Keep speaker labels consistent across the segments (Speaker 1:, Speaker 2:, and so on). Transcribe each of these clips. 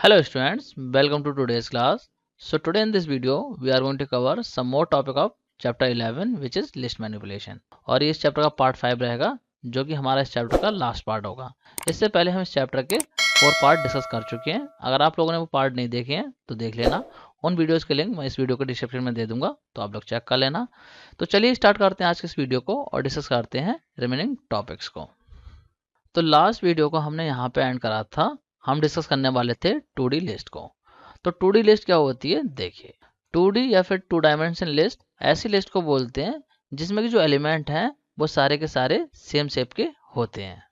Speaker 1: Hello students, welcome to today's class. So today in this video we are going to cover some more topic of chapter 11 which is list manipulation और ये इस chapter का part 5 रहेगा जो कि हमारा इस चैप्टर का लास्ट पार्ट होगा। इससे पहले हम इस चैप्टर के 4 पार्ट डिस्कस कर चुके हैं। अगर आप लोगों ने वो पार्ट नहीं देखे हैं तो देख लेना। उन वीडियोस के लिंक मैं इस वीडियो के डिस्क्रिप्शन में दे दूंगा, तो आप लोग चेक कर लेना। तो चलिए स्टार्ट करते हैं आज के इस वीडियो को और डिस्कस करते हैं रिमेनिंग टॉपिक्स को। तो लास्ट वीडियो को हमने यहाँ पे एंड करा था। हम डिस्कस करने वाले थे 2D लिस्ट को। तो 2D लिस्ट क्या होती है देखिए। 2D या फिर 2 डायमेंशन लिस्ट ऐसी लिस्ट को बोलते हैं जिसमें कि जो एलिमेंट हैं वो सारे के सारे सेम शेप के होते हैं।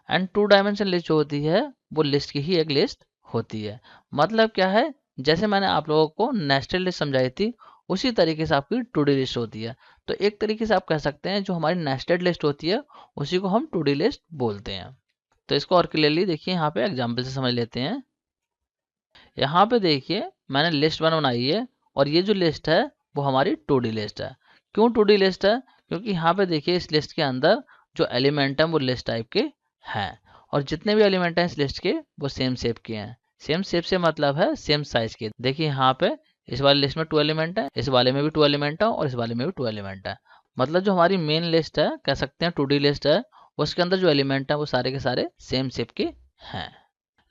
Speaker 1: एंड 2 डायमेंशन लिस्ट जो होती है वो लिस्ट की ही एक लिस्ट होती है। मतलब क्या है, जैसे मैंने आप लोगों को नेस्टेड लिस्ट समझाई थी उसी तरीके से आपकी 2D लिस्ट होती है। तो एक तरीके से आप कह सकते हैं जो हमारी नेस्टेड लिस्ट होती है उसी को हम 2D लिस्ट बोलते हैं। तो इसको और क्लियरली देखिए, यहाँ पे एग्जाम्पल से समझ लेते हैं। यहाँ पे देखिए मैंने लिस्ट 1 बनाई है और ये जो लिस्ट है वो हमारी 2D लिस्ट है। क्यों 2D लिस्ट है? क्योंकि यहाँ पे देखिए इस लिस्ट के अंदर जो एलिमेंट है वो लिस्ट टाइप के हैं और जितने भी एलिमेंट हैं इस लिस्ट के वो सेम शेप के हैं। सेम शेप से मतलब है सेम साइज के। देखिए यहाँ पे इस वाले लिस्ट में 2 एलिमेंट है, इस वाले में भी 2 एलिमेंट है और इस वाले में भी 2 एलिमेंट है। मतलब जो हमारी मेन लिस्ट है, कह सकते हैं 2D लिस्ट है, उसके अंदर जो एलिमेंट है वो सारे के सारे सेम शेप के हैं।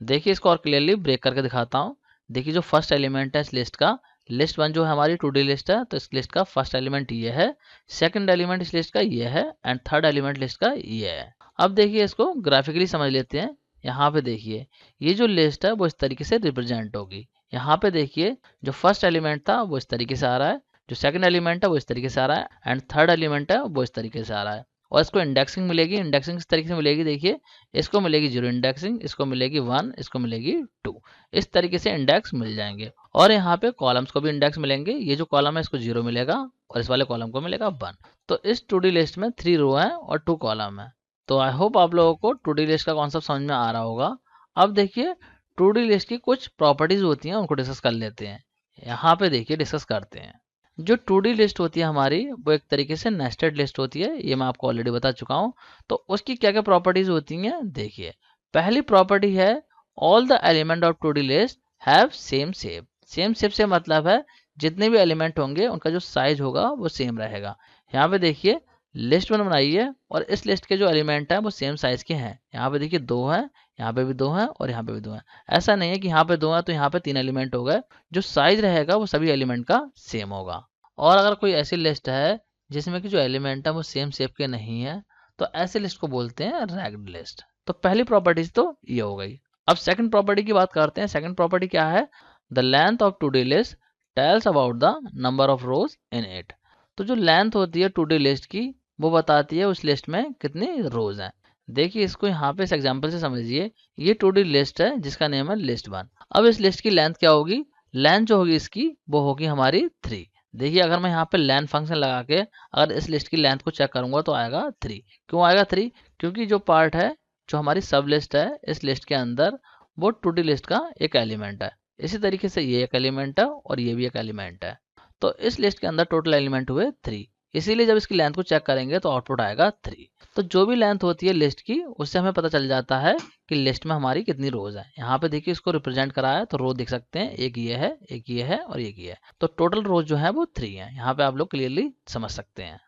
Speaker 1: देखिए इसको और क्लियरली ब्रेक करके दिखाता हूँ। देखिए जो फर्स्ट एलिमेंट है इस लिस्ट का, लिस्ट 1 जो है हमारी 2D लिस्ट है, तो इस लिस्ट का फर्स्ट एलिमेंट ये है, सेकंड एलिमेंट इस लिस्ट का ये है एंड थर्ड एलिमेंट लिस्ट का ये है। अब देखिए इसको ग्राफिकली समझ लेते हैं। यहाँ पे देखिए ये जो लिस्ट है वो इस तरीके से रिप्रेजेंट होगी। यहाँ पे देखिए जो फर्स्ट एलिमेंट था वो इस तरीके से आ रहा है, जो सेकंड एलिमेंट है वो इस तरीके से आ रहा है एंड थर्ड एलिमेंट है वो इस तरीके से आ रहा है। और इसको इंडेक्सिंग मिलेगी। इंडेक्सिंग इस तरीके से मिलेगी, देखिए इसको मिलेगी 0 इंडेक्सिंग, इसको मिलेगी 1, इसको मिलेगी 2। इस तरीके से इंडेक्स मिल जाएंगे। और यहाँ पे कॉलम्स को भी इंडेक्स मिलेंगे। ये जो कॉलम है इसको 0 मिलेगा और इस वाले कॉलम को मिलेगा 1। तो इस 2D लिस्ट में 3 रो है और 2 कॉलम है। तो आई होप आप लोगों को 2D लिस्ट का कॉन्सेप्ट समझ में आ रहा होगा। अब देखिए 2D लिस्ट की कुछ प्रॉपर्टीज होती हैं, उनको डिस्कस कर लेते हैं। यहाँ पे देखिए डिस्कस करते हैं। जो 2D लिस्ट होती है हमारी वो एक तरीके से नेस्टेड लिस्ट होती है, ये मैं आपको ऑलरेडी बता चुका हूँ। तो उसकी क्या क्या प्रॉपर्टीज होती हैं देखिए। पहली प्रॉपर्टी है all the element of 2D list have same shape. Same shape से मतलब है जितने भी एलिमेंट होंगे उनका जो साइज होगा वो सेम रहेगा। यहाँ पे देखिए लिस्ट 1 बनाई है और इस लिस्ट के जो एलिमेंट हैं वो सेम साइज के हैं। यहाँ पे देखिए 2 हैं, यहाँ पे भी 2 हैं और यहाँ पे भी 2 हैं। ऐसा नहीं है कि यहाँ पे 2 हैं तो यहाँ पे 3 एलिमेंट हो गए। जो साइज रहेगा वो सभी एलिमेंट का सेम होगा। और अगर कोई ऐसी लिस्ट है जिसमें कि जो एलिमेंट है वो सेम शेप के नहीं है तो ऐसे लिस्ट को बोलते हैं रैग्ड लिस्ट। तो पहली प्रॉपर्टीज तो ये हो गई। अब सेकंड प्रॉपर्टी की बात करते हैं। सेकंड प्रॉपर्टी क्या है? The length of 2D list tells about the number of rose in it. तो जो लेंथ होती है 2D लिस्ट की वो बताती है उस लिस्ट में कितने रोज हैं। देखिए इसको यहाँ पे इस एग्जांपल से समझिए। ये 2D लिस्ट है जिसका नेम है लिस्ट 1। अब इस लिस्ट की लेंथ क्या होगी? लेंथ जो होगी इसकी वो होगी हमारी 3। देखिए अगर मैं यहाँ पे लेंथ फंक्शन लगा के अगर इस लिस्ट की लेंथ को चेक करूंगा तो आएगा 3। क्यों आएगा 3? क्योंकि जो पार्ट है, जो हमारी सब लिस्ट है, इस लिस्ट के अंदर वो 2D लिस्ट का एक एलिमेंट है। इसी तरीके से ये एक एलिमेंट है और ये भी एक एलिमेंट है। तो इस लिस्ट के अंदर टोटल एलिमेंट हुए 3। इसीलिए जब इसकी लेंथ को चेक करेंगे तो आउटपुट आएगा 3। तो जो भी लेंथ होती है लिस्ट की उससे हमें पता चल जाता है कि लिस्ट में हमारी कितनी रोज है। यहाँ पे देखिए इसको रिप्रेजेंट करा है तो रो देख सकते हैं, एक ये है, एक ये है और एक ये है। तो टोटल रोज जो है वो 3 है। यहाँ पे आप लोग क्लियरली समझ सकते हैं।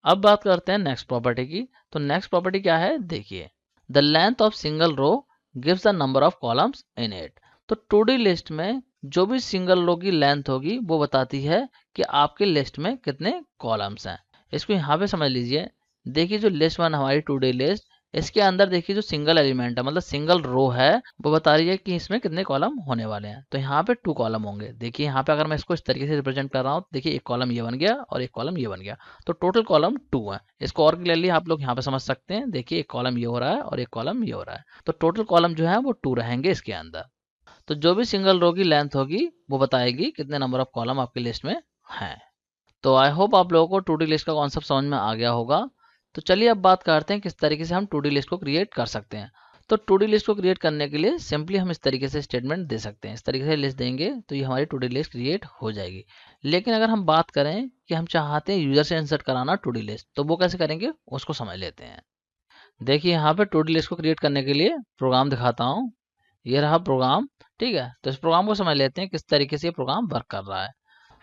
Speaker 1: अब बात करते हैं नेक्स्ट प्रॉपर्टी की। तो नेक्स्ट प्रॉपर्टी क्या है देखिए। The length of single row gives the number of columns in it. तो 2D लिस्ट में जो भी सिंगल रो की लेंथ होगी वो बताती है कि आपके लिस्ट में कितने कॉलम्स हैं। इसको यहाँ पे समझ लीजिए। देखिए जो लिस्ट 1 हमारी 2D लिस्ट, इसके अंदर देखिए जो सिंगल एलिमेंट है मतलब सिंगल रो है वो बता रही है कि इसमें कितने कॉलम होने वाले हैं। तो यहाँ पे 2 कॉलम होंगे। देखिए यहाँ पे अगर मैं इसको इस तरीके से रिप्रेजेंट कर रहा हूँ, देखिए एक कॉलम ये बन गया और एक कॉलम ये बन गया। तो टोटल कॉलम 2 है। इसको और क्लियरली आप लोग यहाँ पे समझ सकते हैं। देखिए एक कॉलम ये हो रहा है और एक कॉलम ये हो रहा है। तो टोटल कॉलम जो है वो 2 रहेंगे इसके अंदर। तो जो भी सिंगल रो की लेंथ होगी वो बताएगी कितने नंबर ऑफ कॉलम आपकी लिस्ट में हैं। तो आई होप आप लोगों को 2D लिस्ट का कॉन्सेप्ट समझ में आ गया होगा। तो चलिए अब बात करते हैं किस तरीके से हम 2D लिस्ट को क्रिएट कर सकते हैं। तो 2D लिस्ट को क्रिएट करने के लिए सिंपली हम इस तरीके से स्टेटमेंट दे सकते हैं। इस तरीके से लिस्ट देंगे तो ये हमारी 2D लिस्ट क्रिएट हो जाएगी। लेकिन अगर हम बात करें कि हम चाहते हैं यूजर से इंसर्ट कराना 2D लिस्ट, तो वो कैसे करेंगे उसको समझ लेते हैं। देखिए यहाँ पे 2D लिस्ट को क्रिएट करने के लिए प्रोग्राम दिखाता हूँ। ये रहा प्रोग्राम। ठीक है, तो इस प्रोग्राम को समझ लेते हैं किस तरीके से ये प्रोग्राम वर्क कर रहा है।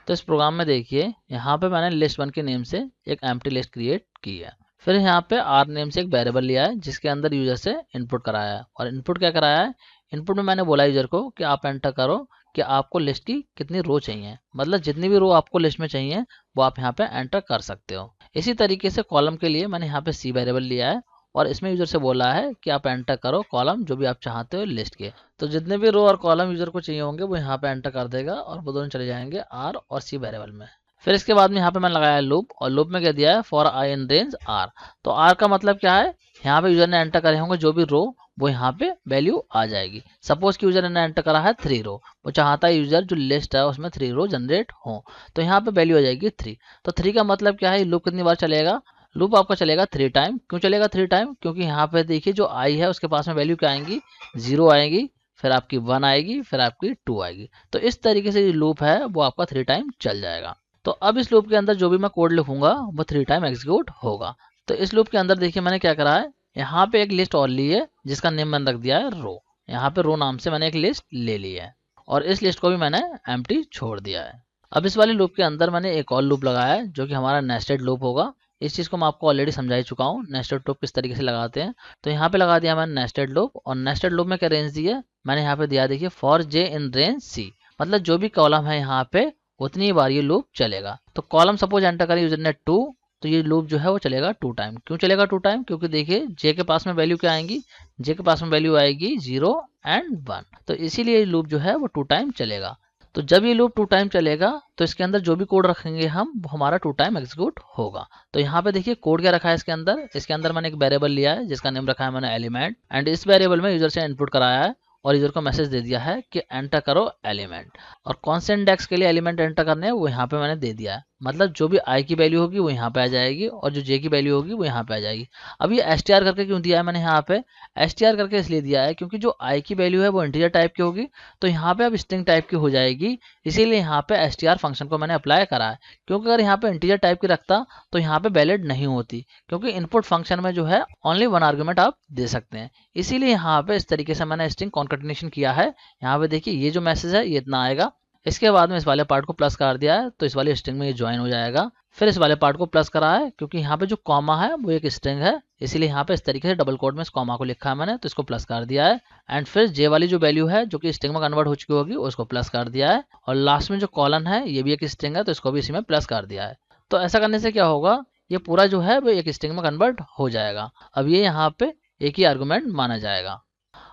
Speaker 1: तो इस प्रोग्राम में देखिए यहाँ पे मैंने list1 के नेम से एक एम्प्टी लिस्ट क्रिएट की है। फिर यहाँ पे r नेम से एक वेरिएबल लिया है जिसके अंदर यूजर से इनपुट कराया है। और इनपुट क्या कराया है, इनपुट में मैंने बोला यूजर को कि आप एंटर करो कि आपको लिस्ट की कितनी रो चाहिए, मतलब जितनी भी रो आपको लिस्ट में चाहिए वो आप यहाँ पे एंटर कर सकते हो। इसी तरीके से कॉलम के लिए मैंने यहाँ पे सी वेरिएबल लिया है और इसमें यूजर से बोला है कि आप एंटर करो कॉलम जो भी आप चाहते हो लिस्ट के। तो जितने भी रो और कॉलम यूजर को चाहिए होंगे वो यहाँ पे एंटर कर देगा और वो दोनों चले जाएंगे आर और सी वेरिएबल में। फिर इसके बाद में यहाँ पे मैंने लगाया लूप और लूप में क्या दिया है, for I in range R. तो आर का मतलब क्या है, यहाँ पे यूजर ने एंटर करे होंगे जो भी रो वो यहाँ पे वैल्यू आ जाएगी। सपोज कि यूजर ने एंटर करा है 3 रो, वो चाहता है यूजर जो लिस्ट है उसमें 3 रो जनरेट हो, तो यहाँ पे वैल्यू आ जाएगी 3। तो 3 का मतलब क्या है, लूप कितनी बार चलेगा, लूप आपका चलेगा 3 टाइम। क्यों चलेगा 3 टाइम, क्योंकि यहाँ पे देखिए जो आई है उसके पास में वैल्यू क्या आएंगी, 0 आएगी, फिर आपकी 1 आएगी, फिर आपकी 2 आएगी। तो इस तरीके से जो लूप है वो आपका 3 टाइम चल जाएगा। तो अब इस लूप के अंदर जो भी मैं कोड लिखूंगा वो 3 टाइम एग्जीक्यूट होगा। तो इस लूप के अंदर देखिए मैंने क्या करा है, यहाँ पे एक लिस्ट और ली है जिसका नेम मैंने रख दिया है रो। यहाँ पे रो नाम से मैंने एक लिस्ट ले ली है और इस लिस्ट को भी मैंने एम्प्टी छोड़ दिया है। अब इस वाले लूप के अंदर मैंने एक और लूप लगाया है जो कि हमारा नेस्टेड लूप होगा। इस चीज़ को मैं आपको ऑलरेडी समझा ही चुका हूँ, नेस्टेड लूप किस तरीके से लगाते हैं। तो यहाँ पे लगा दिया मैंने नेस्टेड लूप और नेस्टेड लूप में क्या रेंज दी है, मैंने यहाँ पे दिया देखिए फॉर जे इन रेंज सी, मतलब जो भी कॉलम है यहाँ पे उतनी बार ये लूप चलेगा। तो कॉलम सपोज एंटर करें यूजर ने 2, तो ये लूप जो है वो चलेगा 2 टाइम। क्यों चलेगा 2 टाइम, क्योंकि देखिए जे के पास में वैल्यू क्या आएंगी, जे के पास में वैल्यू आएगी 0 एंड 1, तो इसीलिए ये लूप जो है वो 2 टाइम चलेगा। तो जब ये लूप 2 टाइम चलेगा तो इसके अंदर जो भी कोड रखेंगे हम वो हमारा 2 टाइम एग्जीक्यूट होगा। तो यहाँ पे देखिए कोड क्या रखा है इसके अंदर मैंने एक वेरिएबल लिया है जिसका नेम रखा है मैंने एलिमेंट, एंड इस वेरिएबल में यूजर से इनपुट कराया है और यूजर को मैसेज दे दिया है कि एंटर करो एलिमेंट, और कौन से इंडेक्स के लिए एलिमेंट एंटर करने हैं वो यहाँ पे मैंने दे दिया है। मतलब जो भी आई की वैल्यू होगी वो यहाँ पे आ जाएगी और जो जे की वैल्यू होगी वो यहाँ पे आ जाएगी। अब ये एसटीआर करके क्यों दिया है मैंने यहाँ पे, एसटीआर करके इसलिए दिया है क्योंकि जो आई की वैल्यू है वो इंटीजर टाइप की होगी, तो यहाँ पे अब स्ट्रिंग टाइप की हो जाएगी, इसीलिए यहाँ पे एसटीआर फंक्शन को मैंने अप्लाई करा है। क्योंकि अगर यहाँ पे इंटीजर टाइप की रखता तो यहाँ पे वैलिड नहीं होती, क्योंकि इनपुट फंक्शन में जो है ओनली 1 आर्गुमेंट आप दे सकते हैं। इसीलिए यहाँ पे इस तरीके से मैंने स्ट्रिंग कॉन्केटिनेशन किया है। यहाँ पे देखिए ये जो मैसेज है ये इतना आएगा, इसके बाद में इस वाले पार्ट को प्लस कर दिया है तो इस वाले स्ट्रिंग में ये ज्वाइन हो जाएगा। फिर इस वाले पार्ट को प्लस करा है क्योंकि यहाँ पे जो कॉमा है वो एक स्ट्रिंग है, इसीलिए यहाँ पे इस तरीके से डबल कोट में इस कॉमा को लिखा है मैंने, तो इसको प्लस कर दिया है। एंड फिर जे वाली जो वैल्यू है जो कि स्ट्रिंग में कन्वर्ट हो चुकी होगी उसको प्लस कर दिया है, और लास्ट में जो कॉलन है ये भी एक स्ट्रिंग है तो इसको भी इसी में प्लस कर दिया है। तो ऐसा करने से क्या होगा, ये पूरा जो है वो एक स्ट्रिंग में कन्वर्ट हो जाएगा। अब ये यहाँ पे एक ही आर्गुमेंट माना जाएगा।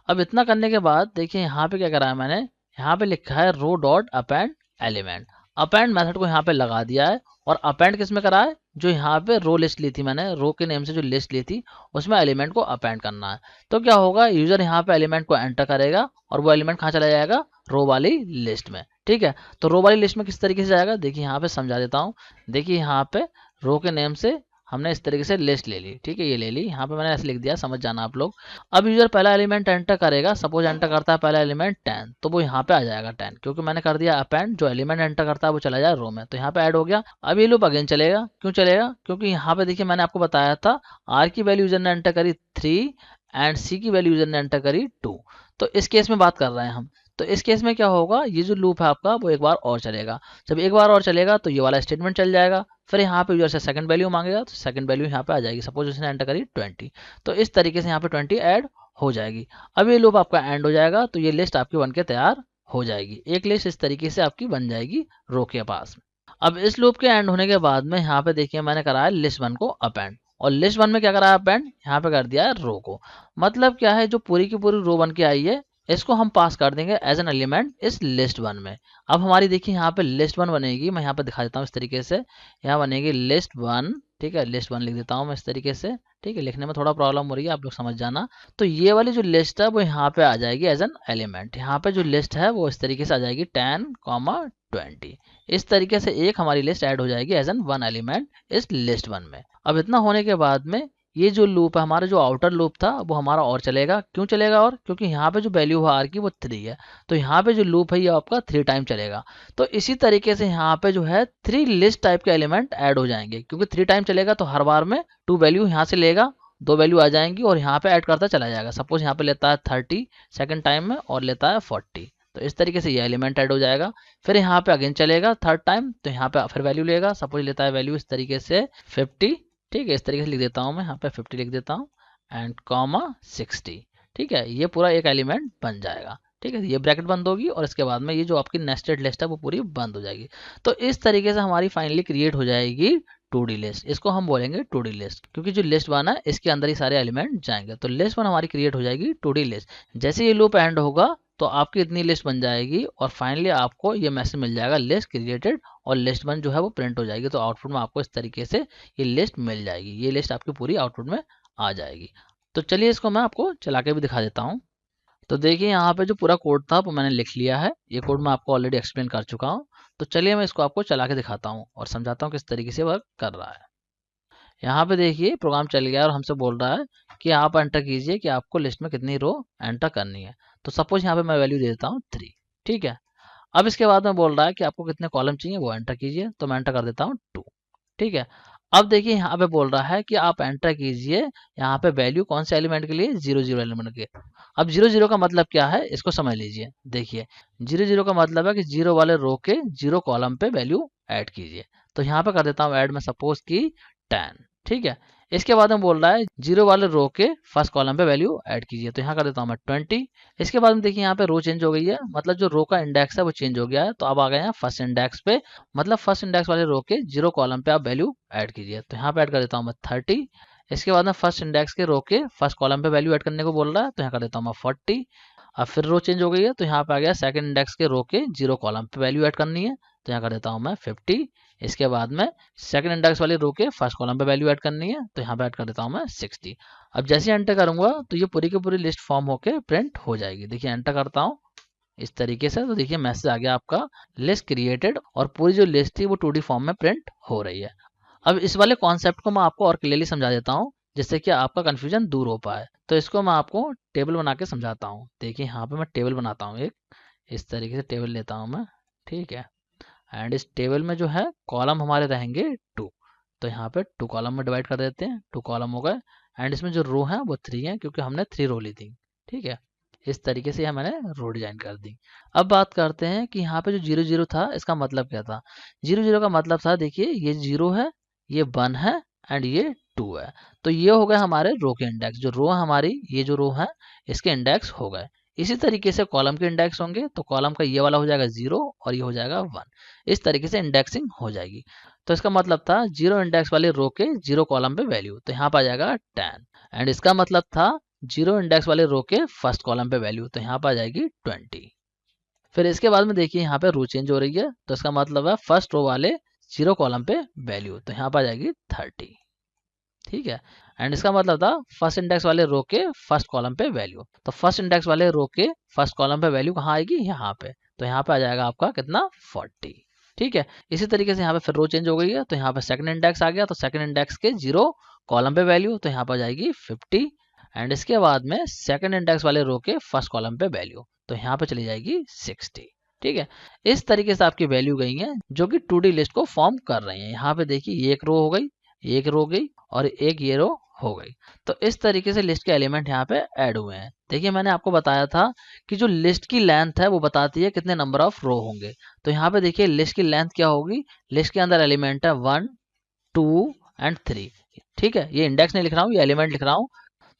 Speaker 1: अब इतना करने के बाद देखिए यहाँ पे क्या करा है मैंने, यहाँ पे लिखा है row dot append element. Append method को यहाँ पे लगा दिया है और अपेंड किस में करा है, जो यहाँ पे रो लिस्ट ली थी मैंने, रो के नेम से जो लिस्ट ली थी उसमें एलिमेंट को अपेंड करना है। तो क्या होगा, यूजर यहाँ पे एलिमेंट को एंटर करेगा और वो एलिमेंट कहाँ चला जाएगा, रो वाली लिस्ट में। ठीक है, तो रो वाली लिस्ट में किस तरीके से जाएगा देखिए यहाँ पे समझा देता हूँ। देखिए यहाँ पे रो के नेम से हमने इस तरीके से लिस्ट ले ली, ठीक है, ये ले ली, यहाँ पे मैंने ऐसे लिख दिया, समझ जाना आप लोग। अब यूजर पहला एलिमेंट एंटर करेगा, सपोज एंटर करता है पहला एलिमेंट 10, तो वो यहाँ पे आ जाएगा 10, क्योंकि मैंने कर दिया अपेंड, जो एलिमेंट एंटर करता है वो चला जाए रो में, तो यहाँ पे ऐड हो गया। अब ये लूप अगेन चलेगा, क्यों चलेगा, क्योंकि यहाँ पे देखिए मैंने आपको बताया था आर की वैल्यू यूजर ने एंटर करी 3 एंड सी की वैल्यू यूजर ने एंटर करी 2। तो इस केस में बात कर रहे हैं हम, तो इस केस में क्या होगा, ये जो लूप है आपका वो एक बार और चलेगा। जब एक बार और चलेगा तो ये वाला स्टेटमेंट चल जाएगा, फिर यहाँ पे यूजर से सेकंड वैल्यू मांगेगा तो सेकंड वैल्यू यहाँ पे आ जाएगी, सपोज उसने एंटर करी 20, तो इस तरीके से यहाँ पे 20 ऐड हो जाएगी। अब ये लूप आपका एंड हो जाएगा तो ये लिस्ट आपकी बन के तैयार हो जाएगी, एक लिस्ट इस तरीके से आपकी बन जाएगी रो के पास। अब इस लूप के एंड होने के बाद में यहाँ पे देखिए मैंने करा है लिस्ट 1 को अपेंड, और लिस्ट 1 में क्या करा है अपेंड, यहाँ पे कर दिया है रो को। मतलब क्या है, जो पूरी की पूरी रो बन के आई है इसको हम पास कर देंगे एज एन एलिमेंट इस लिस्ट 1 में। अब हमारी देखिए यहाँ पे लिस्ट 1 बनेगी, मैं यहाँ पे दिखा देता हूँ इस तरीके से, यहाँ बनेगी लिस्ट 1, ठीक है, लिस्ट 1 लिख देता हूँ मैं इस तरीके से, ठीक है, लिखने में थोड़ा प्रॉब्लम हो रही है, आप लोग समझ जाना। तो ये वाली जो लिस्ट है वो यहाँ पे आ जाएगी एज एन एलिमेंट, यहाँ पे जो लिस्ट है वो इस तरीके से आ जाएगी 10, 20, इस तरीके से एक हमारी लिस्ट ऐड हो जाएगी एज एन 1 एलिमेंट इस लिस्ट 1 में। अब इतना होने के बाद में ये जो लूप है हमारा, जो आउटर लूप था वो हमारा और चलेगा। क्यों चलेगा, और क्योंकि यहाँ पे जो वैल्यू है आर की वो 3 है, तो यहाँ पे जो लूप है ये आपका 3 टाइम चलेगा। तो इसी तरीके से यहाँ पे जो है 3 लिस्ट टाइप के एलिमेंट ऐड हो जाएंगे, क्योंकि 3 टाइम चलेगा तो हर बार में 2 वैल्यू यहाँ से लेगा, 2 वैल्यू आ जाएंगी और यहाँ पे ऐड करता चला जाएगा। सपोज यहाँ पे लेता है 30 सेकंड टाइम में और लेता है 40, तो इस तरीके से ये एलिमेंट ऐड हो जाएगा। फिर यहाँ पे अगेन चलेगा थर्ड टाइम, तो यहाँ पे फिर वैल्यू लेगा। सपोज लेता है वैल्यू इस तरीके से 50, ठीक है, इस तरीके से लिख देता हूँ मैं, यहाँ पे 50 लिख देता हूँ एंड कॉमा 60, ठीक है, ये पूरा एक एलिमेंट बन जाएगा। ठीक है, ये ब्रैकेट बंद होगी और इसके बाद में ये जो आपकी नेस्टेड लिस्ट है वो पूरी बंद हो जाएगी। तो इस तरीके से हमारी फाइनली क्रिएट हो जाएगी 2D लिस्ट। इसको हम बोलेंगे 2D लिस्ट, क्योंकि जो लिस्ट वन है इसके अंदर ही सारे एलिमेंट जाएंगे। तो लिस्ट वन हमारी क्रिएट हो जाएगी 2D लिस्ट। जैसे ये लूप एंड होगा तो आपकी इतनी लिस्ट बन जाएगी और फाइनली आपको ये मैसेज मिल जाएगा लिस्ट क्रिएटेड, और लिस्ट वन जो है वो प्रिंट हो जाएगी। तो आउटपुट में आपको इस तरीके से ये लिस्ट मिल जाएगी। ये लिस्ट आपकी पूरी आउटपुट में आ जाएगी। तो चलिए इसको मैं आपको चला के भी दिखा देता हूँ। तो देखिए यहाँ पे जो पूरा कोड था वो मैंने लिख लिया है। ये कोड मैं आपको ऑलरेडी एक्सप्लेन कर चुका हूँ। तो चलिए मैं इसको आपको चला के दिखाता हूँ और समझाता हूँ किस तरीके से वर्क कर रहा है। यहाँ पे देखिए प्रोग्राम चल गया और हमसे बोल रहा है कि आप एंटर कीजिए कि आपको लिस्ट में कितनी रो एंटर करनी है। तो सपोज यहाँ पे मैं वैल्यू दे देता हूँ 3, ठीक है। अब इसके बाद में बोल रहा है कि आपको कितने कॉलम चाहिए वो एंटर कीजिए, तो मैं एंटर कर देता हूँ 2, ठीक है। अब देखिए यहाँ पे बोल रहा है कि आप एंटर कीजिए यहाँ पे वैल्यू कौन से एलिमेंट के लिए, 0 0 एलिमेंट के। अब 0 0 का मतलब क्या है इसको समझ लीजिए। देखिए 0 0 का मतलब है कि 0 वाले रो के 0 कॉलम पे वैल्यू ऐड कीजिए। तो यहाँ पे कर देता हूँ ऐड में सपोज की 10, ठीक है। इसके बाद में बोल रहा है 0 वाले रो के फर्स्ट कॉलम पे वैल्यू ऐड कीजिए। तो यहाँ कर देता हूँ मैं 20। इसके बाद में देखिए यहाँ पे रो चेंज हो गई है, मतलब जो रो का इंडेक्स है वो चेंज हो गया है। तो अब आ गए हैं फर्स्ट इंडेक्स पे, मतलब फर्स्ट इंडेक्स वाले रो के 0 कॉलम पे आप वैल्यू ऐड कीजिए। तो यहाँ पे ऐड कर देता हूँ मैं 30। इसके बाद में फर्स्ट इंडेक्स के रो के फर्स्ट कॉलम पे वैल्यू ऐड करने को बोल रहा है, तो यहाँ कर देता हूँ मैं 40। अब फिर रो चेंज हो गई है, तो यहाँ पे आ गया सेकंड इंडेक्स के रो के 0 कॉलम पे वैल्यू ऐड करनी है, तो यहाँ कर देता हूँ मैं 50। इसके बाद में सेकंड इंडेक्स वाली रो के फर्स्ट कॉलम पे वैल्यू ऐड करनी है, तो यहाँ पे ऐड कर देता हूँ मैं 60। अब जैसे ही एंटर करूंगा तो ये पूरी की पूरी लिस्ट फॉर्म होके प्रिंट हो जाएगी। देखिए एंटर करता हूँ इस तरीके से, तो देखिए मैसेज आ गया आपका लिस्ट क्रिएटेड, और पूरी जो लिस्ट थी वो 2D फॉर्म में प्रिंट हो रही है। अब इस वाले कॉन्सेप्ट को मैं आपको और क्लियरली समझा देता हूँ जिससे कि आपका कंफ्यूजन दूर हो पाए। तो इसको मैं आपको टेबल बना के समझाता हूँ। देखिए यहाँ पे मैं टेबल बनाता हूँ एक, इस तरीके से टेबल लेता हूँ मैं, ठीक है। एंड इस टेबल में जो है कॉलम हमारे रहेंगे 2, तो यहाँ पे 2 कॉलम में डिवाइड कर देते हैं, 2 कॉलम हो गए। एंड इसमें जो रो है वो 3 है क्योंकि हमने 3 रो ली थी, ठीक है। इस तरीके से मैंने रो डिजाइन कर दी। अब बात करते हैं कि यहाँ पे जो 0 0 था इसका मतलब क्या था। 0 0 का मतलब था, देखिए ये 0 है, ये 1 है एंड ये 2 है। तो ये हो गए हमारे रो के इंडेक्स। जो रो हमारी, ये जो रो है इसके इंडेक्स हो गए। इसी तरीके से कॉलम के इंडेक्स होंगे, तो कॉलम का ये वाला हो जाएगा 0 और ये हो जाएगा 1। इस तरीके से इंडेक्सिंग हो जाएगी। तो इसका मतलब था 0 इंडेक्स वाले रो के 0 कॉलम पे वैल्यू, तो यहाँ पर आ जाएगा 10। एंड इसका मतलब था 0 इंडेक्स वाले रो के फर्स्ट कॉलम पे वैल्यू, तो यहाँ पर आ जाएगी 20। फिर इसके बाद में देखिए यहाँ पे रो चेंज हो रही है, तो इसका मतलब है फर्स्ट रो वाले 0 कॉलम पे वैल्यू, तो यहाँ पर आ जाएगी 30, ठीक है। एंड इसका मतलब था फर्स्ट इंडेक्स वाले रो के फर्स्ट कॉलम पे वैल्यू, तो फर्स्ट इंडेक्स वाले रो के फर्स्ट कॉलम पे वैल्यू कहाँ आएगी, यहाँ पे। तो यहाँ पे आ जाएगा आपका कितना, 40, ठीक है। इसी तरीके से यहाँ पे फिर रो चेंज हो गई है, तो यहाँ पे सेकंड इंडेक्स आ गया, तो सेकंड इंडेक्स के 0 कॉलम पे वैल्यू, तो यहाँ पे आ जाएगी 50। एंड इसके बाद में सेकंड इंडेक्स वाले रो के फर्स्ट कॉलम पे वैल्यू, तो यहाँ पे चली जाएगी 60, ठीक है। इस तरीके से आपकी वैल्यू गई है जो कि 2D लिस्ट को फॉर्म कर रही है। यहाँ पे देखिए एक रो हो गई, एक रो गई और एक ये रो हो गई। तो इस तरीके से लिस्ट के एलिमेंट यहाँ पे ऐड हुए हैं। देखिए मैंने आपको बताया था कि जो लिस्ट की लेंथ है वो बताती है कितने नंबर ऑफ रो होंगे। तो यहाँ पे देखिए लिस्ट की लेंथ क्या होगी, लिस्ट के अंदर एलिमेंट है 1 2 एंड 3, ठीक है। ये इंडेक्स नहीं लिख रहा हूँ, ये एलिमेंट लिख रहा हूँ।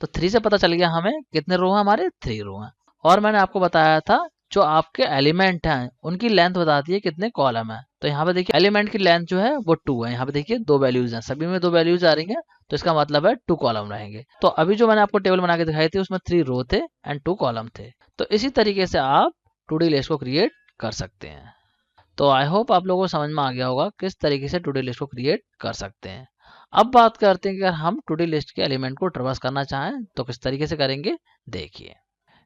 Speaker 1: तो 3 से पता चल गया हमें कितने रो हैं, हमारे 3 रो हैं। और मैंने आपको बताया था जो आपके एलिमेंट हैं उनकी लेंथ बताती है कितने कॉलम है। तो यहाँ पे देखिए एलिमेंट की लेंथ जो है वो 2 है। यहाँ पे देखिए 2 वैल्यूज हैं, सभी में 2 वैल्यूज आ रही हैं, तो इसका मतलब है 2 कॉलम रहेंगे। तो अभी जो मैंने आपको टेबल बना के दिखाई थी उसमें 3 रो थे एंड 2 कॉलम थे। तो इसी तरीके से आप 2D लिस्ट को क्रिएट कर सकते हैं। तो आई होप आप लोगों को समझ में आ गया होगा किस तरीके से 2D लिस्ट को क्रिएट कर सकते हैं। अब बात करते हैं कि अगर हम 2D लिस्ट के एलिमेंट को ट्रैवर्स करना चाहें तो किस तरीके से करेंगे। देखिए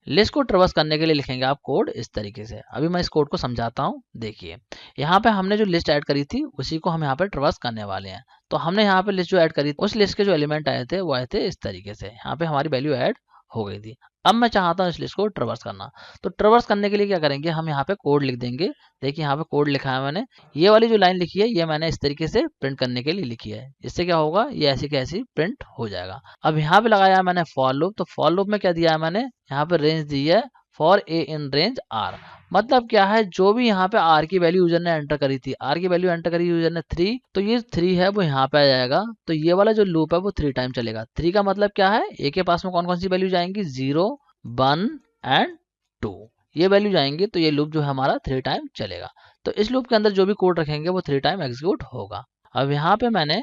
Speaker 1: लिस्ट को ट्रैवर्स करने के लिए लिखेंगे आप कोड इस तरीके से। अभी मैं इस कोड को समझाता हूँ। देखिए यहाँ पे हमने जो लिस्ट ऐड करी थी उसी को हम यहाँ पे ट्रैवर्स करने वाले हैं। तो हमने यहाँ पे लिस्ट जो ऐड करी उस लिस्ट के जो एलिमेंट आए थे वो आए थे इस तरीके से। यहाँ पे हमारी वैल्यू ऐड हो गई थी। अब मैं चाहता हूँ इस लिस्ट को ट्रैवर्स करना। तो ट्रैवर्स करने के लिए क्या करेंगे, हम यहाँ पे कोड लिख देंगे। देखिए यहाँ पे कोड लिखा है मैंने, ये वाली जो लाइन लिखी है ये मैंने इस तरीके से प्रिंट करने के लिए लिखी है। इससे क्या होगा, ये ऐसी कैसी प्रिंट हो जाएगा। अब यहाँ पे लगाया है मैंने फॉर लूप। तो फॉर लूप में क्या दिया है मैंने, यहाँ पे रेंज दी है for A in range R. मतलब क्या है, जो भी यहाँ पे आर की वैल्यू यूजर ने एंटर करी थी, आर की वैल्यू एंटर करी यूजर ने 3, तो ये 3 है वो यहाँ पे आ जाएगा। तो ये वाला जो लूप है वो 3 टाइम चलेगा। 3 का मतलब क्या है, ए के पास में कौन कौन सी वैल्यू जाएंगी, 0, 1 एंड 2, ये वैल्यू जाएंगी। तो ये लूप जो है हमारा 3 टाइम चलेगा। तो इस लूप के अंदर जो भी कोड रखेंगे वो 3 टाइम एग्जीक्यूट होगा। अब यहाँ पे मैंने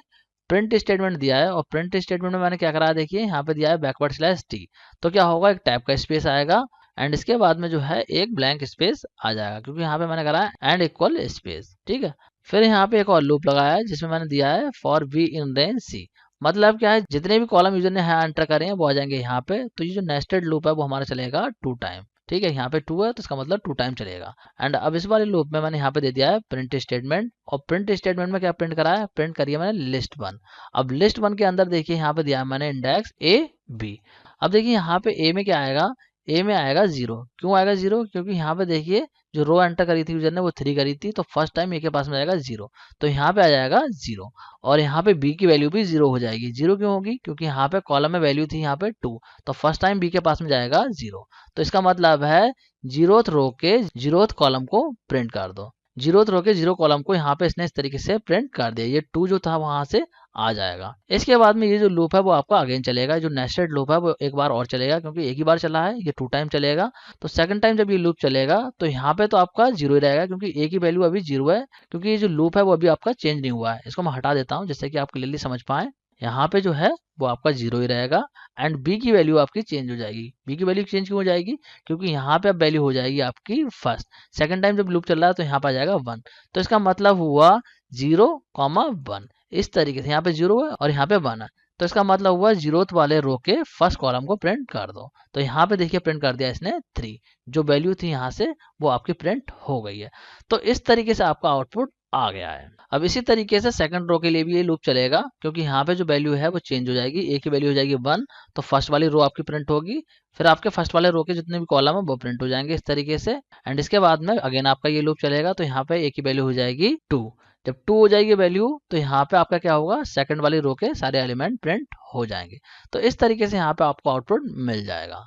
Speaker 1: प्रिंट स्टेटमेंट दिया है, और प्रिंट स्टेटमेंट में मैंने क्या करा है, देखिए यहाँ पे दिया है बैकवर्ड स्लैश टी। तो क्या होगा, एक टैब का स्पेस आएगा एंड इसके बाद में जो है एक ब्लैंक स्पेस आ जाएगा, क्योंकि यहाँ पे मैंने करा है एंड इक्वल स्पेस। ठीक है, फिर यहाँ पे एक और लूप लगाया है जिसमें मैंने दिया है फॉर बी इन रेंज सी। मतलब क्या है, जितने भी कॉलम यूजर ने यहाँ एंटर करे हैं वो आ जाएंगे यहाँ पे। तो ये जो नेस्टेड लूप है वो हमारा चलेगा 2 टाइम। ठीक है, यहाँ पे 2 है तो इसका मतलब 2 टाइम चलेगा। एंड अब इस वाले लूप में मैंने यहाँ पे दे दिया है प्रिंट स्टेटमेंट, और प्रिंट स्टेटमेंट में क्या प्रिंट करा है, प्रिंट करिए मैंने लिस्ट 1। अब लिस्ट 1 के अंदर देखिए यहाँ पे दिया है मैंने इंडेक्स ए बी। अब देखिए यहाँ पे ए में क्या आएगा, ए में आएगा 0। क्यों आएगा 0, क्योंकि यहाँ पे देखिए जो रो एंटर करी थी यूजर ने वो 3 करी थी, तो फर्स्ट टाइम ए के पास में आएगा 0, तो यहाँ पे आ जाएगा 0। और यहाँ पे बी की वैल्यू भी 0 हो जाएगी। 0 क्यों होगी, क्योंकि यहाँ पे कॉलम में वैल्यू थी यहाँ पे 2, तो फर्स्ट टाइम बी के पास में जाएगा 0। तो इसका मतलब है 0th रो के 0th कॉलम को प्रिंट कर दो। 0th रो के 0 कॉलम को यहाँ पे इसने इस तरीके से प्रिंट कर दिया। ये 2 जो था वहां से आ जाएगा। इसके बाद में ये जो लूप है वो आपका अगेन चलेगा। जो नेस्टेड लूप है वो एक बार और चलेगा, क्योंकि एक ही बार चला है, ये 2 टाइम चलेगा। तो सेकंड टाइम जब ये लूप चलेगा तो यहाँ पे तो आपका 0 ही रहेगा, क्योंकि ए की वैल्यू अभी 0 है, क्योंकि ये जो लूप है वो अभी आपका चेंज नहीं हुआ है। इसको मैं हटा देता हूँ जिससे कि आप क्लियरली समझ पाए। यहाँ पे जो है वो आपका 0 ही रहेगा एंड बी की वैल्यू आपकी चेंज हो जाएगी। बी की वैल्यू चेंज क्यों हो जाएगी, क्योंकि यहाँ पे अब वैल्यू हो जाएगी आपकी फर्स्ट। सेकंड टाइम जब लूप चल रहा है तो यहाँ पे आ जाएगा 1। तो इसका मतलब हुआ 0,1। इस तरीके से यहाँ पे 0 है और यहाँ पे 1 है, तो इसका मतलब हुआ 0th वाले रो के फर्स्ट कॉलम को प्रिंट कर दो। तो यहाँ पे देखिए प्रिंट कर दिया इसने 3, जो वैल्यू थी यहाँ से वो आपकी प्रिंट हो गई है। तो इस तरीके से आपका आउटपुट आ गया है। अब इसी तरीके से सेकंड रो के लिए भी ये लूप चलेगा, क्योंकि यहाँ पे जो वैल्यू है वो चेंज हो जाएगी। ए की वैल्यू हो जाएगी 1, तो फर्स्ट वाली रो आपकी प्रिंट होगी, फिर आपके फर्स्ट वाले रो के जितने भी कॉलम है वो प्रिंट हो जाएंगे इस तरीके से। एंड इसके बाद में अगेन आपका ये लूप चलेगा, तो यहाँ पे ए की वैल्यू हो जाएगी 2। जब 2 हो जाएगी वैल्यू, तो यहाँ पे आपका क्या होगा, सेकंड वाली रो के सारे एलिमेंट प्रिंट हो जाएंगे। तो इस तरीके से यहाँ पे आपको आउटपुट मिल जाएगा।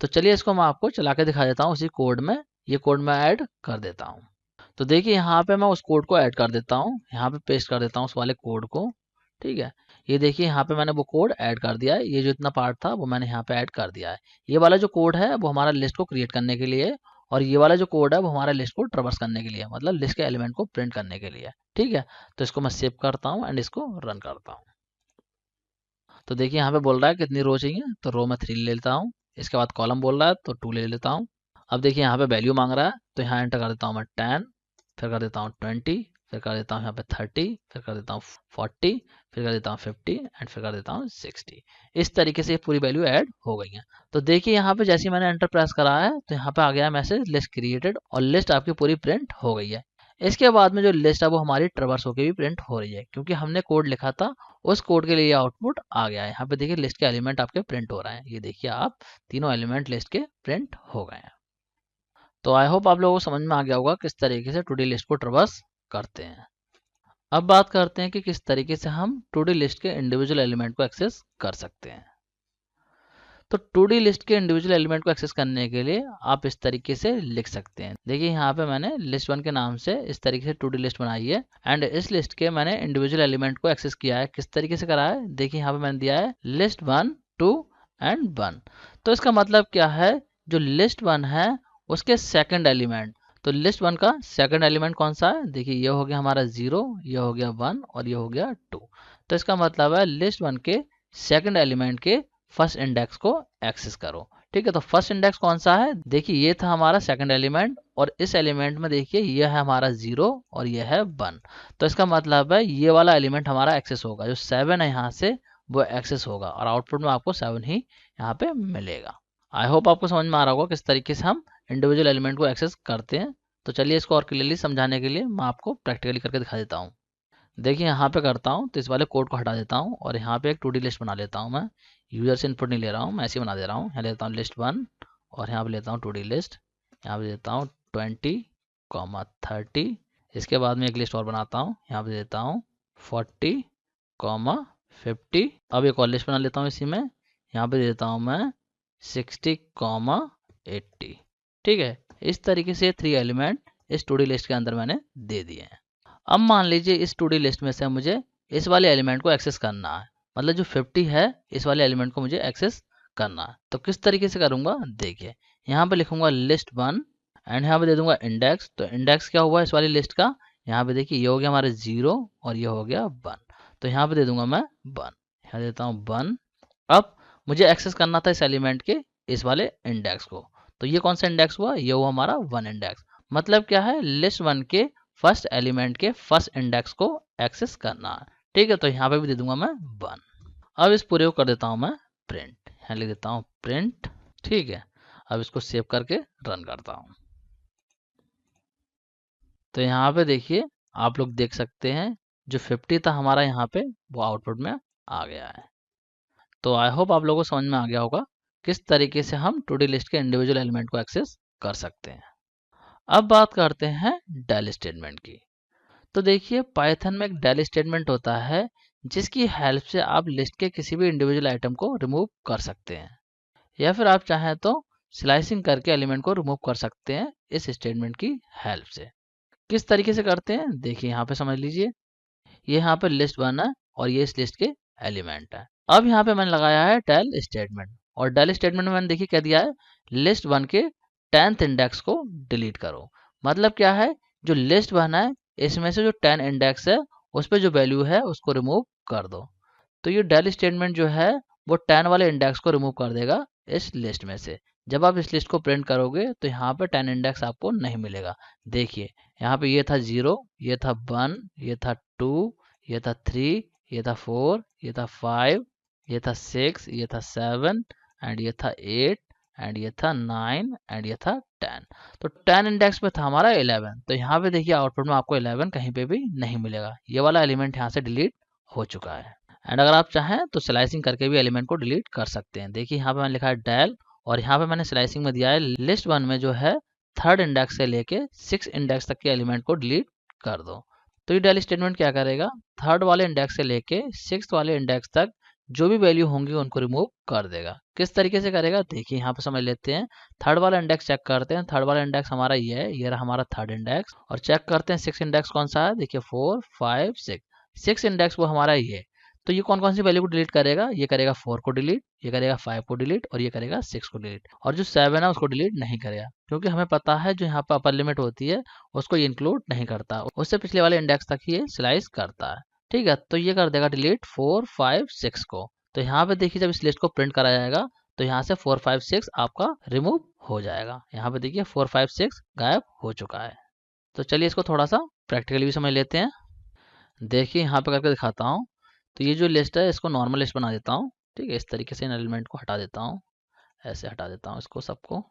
Speaker 1: तो चलिए इसको मैं आपको चला के दिखा देता हूँ उसी कोड में। ये कोड मैं ऐड कर देता हूँ। तो देखिए यहाँ पे मैं उस कोड को ऐड कर देता हूँ, यहाँ पे पेस्ट कर देता हूँ उस वाले कोड को। ठीक है, ये देखिए यहाँ पे मैंने वो कोड ऐड कर दिया है। ये जो इतना पार्ट था वो मैंने यहाँ पे ऐड कर दिया है। ये वाला जो कोड है वो हमारा लिस्ट को क्रिएट करने के लिए, और ये वाला जो कोड है वो हमारा लिस्ट को ट्रैवर्स करने के लिए, मतलब लिस्ट के एलिमेंट को प्रिंट करने के लिए। ठीक है, तो इसको मैं सेव करता हूँ एंड इसको रन करता हूँ। तो देखिए यहाँ पे बोल रहा है कितनी रो चाहिए, तो रो मैं 3 ले लेता हूँ। इसके बाद कॉलम बोल रहा है तो 2 ले लेता हूँ। अब देखिए यहाँ पे वैल्यू मांग रहा है, तो यहाँ एंटर कर देता हूँ मैं 10, फिर कर देता हूँ 20, फिर कर देता हूँ यहाँ पे 30, फिर कर देता हूँ 40, फिर कर देता हूँ 50 एंड फिर कर देता हूँ 60। इस तरीके से ये पूरी वैल्यू ऐड हो गई है। तो देखिए यहाँ पे जैसे ही मैंने एंटर प्रेस करा है तो यहाँ पे आ गया मैसेज लिस्ट क्रिएटेड, और लिस्ट आपकी पूरी प्रिंट हो गई है। इसके बाद में जो लिस्ट है वो हमारी ट्रैवर्स होकर भी प्रिंट हो रही है, क्योंकि हमने कोड लिखा था उस कोड के लिए आउटपुट आ गया है। यहाँ पे देखिए लिस्ट के एलिमेंट आपके प्रिंट हो रहे हैं। ये देखिए आप तीनों एलिमेंट लिस्ट के प्रिंट हो गए हैं। तो आई होप आप लोगों को समझ में आ गया होगा किस तरीके से टू डी लिस्ट को ट्रैवर्स करते हैं। अब बात करते हैं कि किस तरीके से हम टू डी लिस्ट के इंडिविजुअल एलिमेंट को एक्सेस कर सकते हैं। तो टू डी लिस्ट के इंडिविजुअल एलिमेंट को एक्सेस करने के लिए आप इस तरीके से लिख सकते हैं। देखिए यहाँ पे मैंने लिस्ट 1 के नाम से इस तरीके से टू डी लिस्ट बनाई है, एंड इस लिस्ट के मैंने इंडिविजुअल एलिमेंट को एक्सेस किया है। किस तरीके से करा है, देखिए यहाँ पे मैंने दिया है लिस्ट 1, 2 एंड 1। तो इसका मतलब क्या है, जो लिस्ट 1 है उसके सेकंड एलिमेंट, तो लिस्ट 1 का सेकंड एलिमेंट कौन सा है, देखिए ये हो गया हमारा 0, ये हो गया 1 और ये हो गया 2। तो इसका मतलब है लिस्ट 1 के सेकंड एलिमेंट के फर्स्ट इंडेक्स को एक्सेस करो। ठीक है, तो फर्स्ट इंडेक्स कौन सा है, देखिए ये था हमारा सेकंड एलिमेंट, और इस एलिमेंट में देखिए ये है हमारा 0 और ये है 1। तो इसका मतलब है ये वाला एलिमेंट हमारा एक्सेस होगा, जो 7 है यहाँ से वो एक्सेस होगा, और आउटपुट में आपको 7 ही यहाँ पे मिलेगा। आई होप आपको समझ में आ रहा होगा किस तरीके से हम इंडिविजुअल एलिमेंट को एक्सेस करते हैं। तो चलिए इसको और क्लियरली समझाने के लिए मैं आपको प्रैक्टिकली करके दिखा देता हूँ। देखिए यहाँ पे करता हूँ, तो इस वाले कोड को हटा देता हूँ और यहाँ पे एक टू डी लिस्ट बना लेता हूँ। मैं यूजर से इनपुट नहीं ले रहा हूँ, मैं ऐसे ही बना दे रहा हूँ। यहाँ लेता हूँ लिस्ट 1 और यहाँ पे लेता हूँ टू डी लिस्ट, यहाँ पे देता हूँ 20, 30। इसके बाद में एक लिस्ट और बनाता हूँ, यहाँ पे देता हूँ 40, 50। अब एक और लिस्ट बना लेता हूँ इसी में, यहाँ पे देता हूँ मैं 60, 80। ठीक है, इस तरीके से 3 एलिमेंट इस टू डी लिस्ट के अंदर मैंने दे दिए हैं। अब मान लीजिए इस टू डी लिस्ट में से मुझे इस वाले एलिमेंट को एक्सेस करना है, मतलब जो 50 है इस वाले एलिमेंट को मुझे एक्सेस करना है। तो किस तरीके से करूंगा, देखिए यहाँ पे लिखूंगा लिस्ट 1 एंड यहाँ पे दे दूंगा इंडेक्स। तो इंडेक्स क्या हुआ इस वाली लिस्ट का, यहाँ पे देखिए ये हो गया हमारे 0 और ये हो गया 1। तो यहाँ पे दे दूंगा मैं 1, यहाँ देता हूँ 1। अब मुझे एक्सेस करना था इस एलिमेंट के इस वाले इंडेक्स को, तो ये कौन सा इंडेक्स हुआ, ये हुआ हमारा 1 इंडेक्स। मतलब क्या है, लिस्ट 1 के फर्स्ट एलिमेंट के फर्स्ट इंडेक्स को एक्सेस करना है। ठीक है, तो यहाँ पे भी दे दूंगा मैं 1। अब इस पूरे को कर देता हूँ मैं प्रिंट, यहाँ लिख देता हूँ प्रिंट। ठीक है, अब इसको सेव करके रन करता हूँ। तो यहाँ पे देखिए आप लोग देख सकते हैं जो 50 था हमारा यहाँ पे वो आउटपुट में आ गया है। तो आई होप आप लोगों को समझ में आ गया होगा किस तरीके से हम टू डी लिस्ट के इंडिविजुअल एलिमेंट को एक्सेस कर सकते हैं। अब बात करते हैं डेल स्टेटमेंट की। तो देखिए पाइथन में एक डेल स्टेटमेंट होता है जिसकी हेल्प से आप लिस्ट के किसी भी इंडिविजुअल आइटम को रिमूव कर सकते हैं, या फिर आप चाहें तो स्लाइसिंग करके एलिमेंट को रिमूव कर सकते हैं इस स्टेटमेंट की हेल्प से। किस तरीके से करते हैं देखिए यहाँ पे समझ लीजिए, ये यहाँ पे लिस्ट 1 है और ये इस लिस्ट के एलिमेंट है। अब यहाँ पे मैंने लगाया है डेल स्टेटमेंट, और डेल स्टेटमेंट में मैंने देखिए क्या दिया है, लिस्ट 1 के 10th इंडेक्स को डिलीट करो। मतलब क्या है, जो लिस्ट 1 है इसमें से जो 10 इंडेक्स है उस पर जो वैल्यू है उसको रिमूव कर दो। तो ये डेल स्टेटमेंट जो है वो 10 वाले इंडेक्स को रिमूव कर देगा इस लिस्ट में से। जब आप इस लिस्ट को प्रिंट करोगे तो यहाँ पे 10 इंडेक्स आपको नहीं मिलेगा। देखिए यहाँ पे ये था 0, ये था 1, ये था 2, ये था 3, ये था 4, ये था 5, ये था 6, ये था 7 एंड ये था 8 एंड ये था 9 एंड ये था 10। तो 10 इंडेक्स में था हमारा 11। तो यहाँ पे देखिए आउटपुट में आपको 11 कहीं पे भी नहीं मिलेगा, ये वाला एलिमेंट यहाँ से डिलीट हो चुका है। एंड अगर आप चाहें तो स्लाइसिंग करके भी एलिमेंट को डिलीट कर सकते हैं। देखिए यहाँ पे मैंने लिखा है डेल और यहाँ पे मैंने स्लाइसिंग में दिया है लिस्ट 1 में जो है 3rd इंडेक्स से लेके 6 इंडेक्स तक के एलिमेंट को डिलीट कर दो। तो ये डेल स्टेटमेंट क्या करेगा, 3rd वाले इंडेक्स से लेके 6th वाले इंडेक्स तक जो भी वैल्यू होंगी उनको रिमूव कर देगा। किस तरीके से करेगा देखिए यहाँ पे समझ लेते हैं। 3rd वाला इंडेक्स चेक करते हैं, 3rd वाला इंडेक्स हमारा ये है, ये रहा हमारा 3rd इंडेक्स। और चेक करते हैं 6 इंडेक्स कौन सा है, देखिए 4, 5, 6, 6 इंडेक्स वो हमारा ये। तो ये कौन कौन सी वैल्यू को डिलीट करेगा, ये करेगा 4 को डिलीट, ये करेगा 5 को डिलीट और ये करेगा 6 को डिलीट। और जो 7 है उसको डिलीट नहीं करेगा, क्योंकि हमें पता है जो यहाँ पर अपर लिमिट होती है उसको ये इंक्लूड नहीं करता, उससे पिछले वाले इंडेक्स तक ही ये स्लाइस करता है। ठीक है, तो ये कर देगा डिलीट 4, 5, 6 को। तो यहाँ पे देखिए जब इस लिस्ट को प्रिंट करा जाएगा तो यहाँ से 4, 5, 6 आपका रिमूव हो जाएगा। यहाँ पे देखिए 4, 5, 6 गायब हो चुका है। तो चलिए इसको थोड़ा सा प्रैक्टिकली भी समझ लेते हैं। देखिए यहाँ पे करके दिखाता हूँ। तो ये जो लिस्ट है इसको नॉर्मल लिस्ट बना देता हूँ। ठीक है, इस तरीके से इन एलिमेंट को हटा देता हूँ, ऐसे हटा देता हूँ इसको सबको।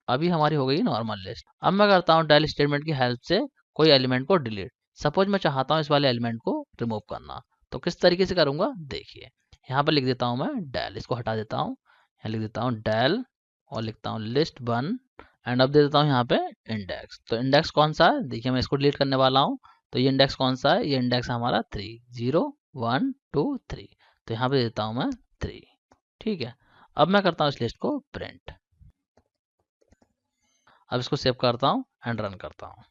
Speaker 1: अभी हमारी हो गई नॉर्मल लिस्ट। अब मैं करता हूँ डेल स्टेटमेंट की हेल्प से कोई एलिमेंट को डिलीट। सपोज मैं चाहता हूँ इस वाले एलिमेंट को रिमूव करना, तो किस तरीके से करूँगा देखिए। यहाँ पर लिख देता हूँ मैं डेल, इसको हटा देता हूँ, यहाँ लिख देता हूँ डेल और लिखता हूँ लिस्ट 1 एंड अब दे देता हूँ यहाँ पे इंडेक्स। तो इंडेक्स कौन सा है देखिए, मैं इसको डिलीट करने वाला हूँ। तो ये इंडेक्स कौन सा है, ये इंडेक्स हमारा 3, 0, 1, 2, 3। तो यहाँ पे देता हूँ मैं 3। ठीक है, अब मैं करता हूँ इस लिस्ट को प्रिंट। अब इसको सेव करता हूँ एंड रन करता हूँ।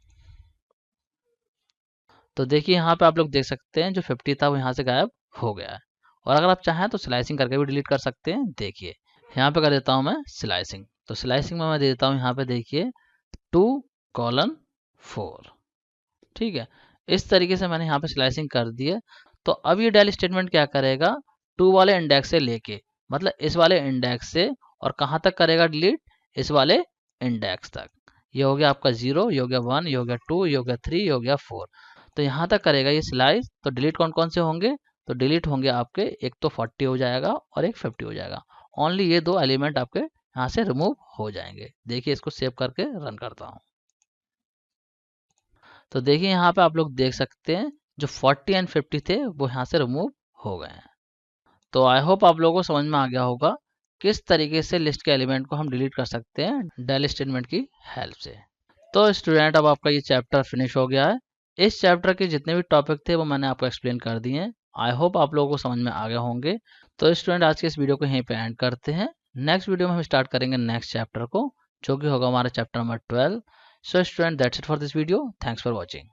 Speaker 1: तो देखिए यहाँ पे आप लोग देख सकते हैं जो 50 था वो यहाँ से गायब हो गया है। और अगर आप चाहें तो स्लाइसिंग करके भी डिलीट कर सकते हैं। देखिए यहाँ पे कर देता हूँ मैं स्लाइसिंग। तो स्लाइसिंग में मैं दे देता हूँ यहाँ पे देखिए 2:4। ठीक है, इस तरीके से मैंने यहाँ पे स्लाइसिंग कर दी है। तो अब ये डेल स्टेटमेंट क्या करेगा, 2 वाले इंडेक्स से लेके, मतलब इस वाले इंडेक्स से, और कहाँ तक करेगा डिलीट, इस वाले इंडेक्स तक। ये हो गया आपका 0, ये हो गया 1, ये हो गया 2, ये हो गया 3, ये हो गया 4। तो यहाँ तक करेगा ये स्लाइस। तो डिलीट कौन कौन से होंगे, तो डिलीट होंगे आपके एक तो 40 हो जाएगा और एक 50 हो जाएगा। ओनली ये 2 एलिमेंट आपके यहाँ से रिमूव हो जाएंगे। देखिए इसको सेव करके रन करता हूँ। तो देखिए यहाँ पे आप लोग देख सकते हैं जो 40 एंड 50 थे वो यहाँ से रिमूव हो गए हैं। तो आई होप आप लोगों को समझ में आ गया होगा किस तरीके से लिस्ट के एलिमेंट को हम डिलीट कर सकते हैं डेल स्टेटमेंट की हेल्प से। तो स्टूडेंट अब आपका ये चैप्टर फिनिश हो गया है। इस चैप्टर के जितने भी टॉपिक थे वो मैंने आपको एक्सप्लेन कर दिए हैं। आई होप आप लोगों को समझ में आ गए होंगे। तो स्टूडेंट आज के इस वीडियो को यहीं पे एंड करते हैं। नेक्स्ट वीडियो में हम स्टार्ट करेंगे नेक्स्ट चैप्टर को। जो कि होगा हमारा chapter number 12। So student that's it for this video, thanks for watching.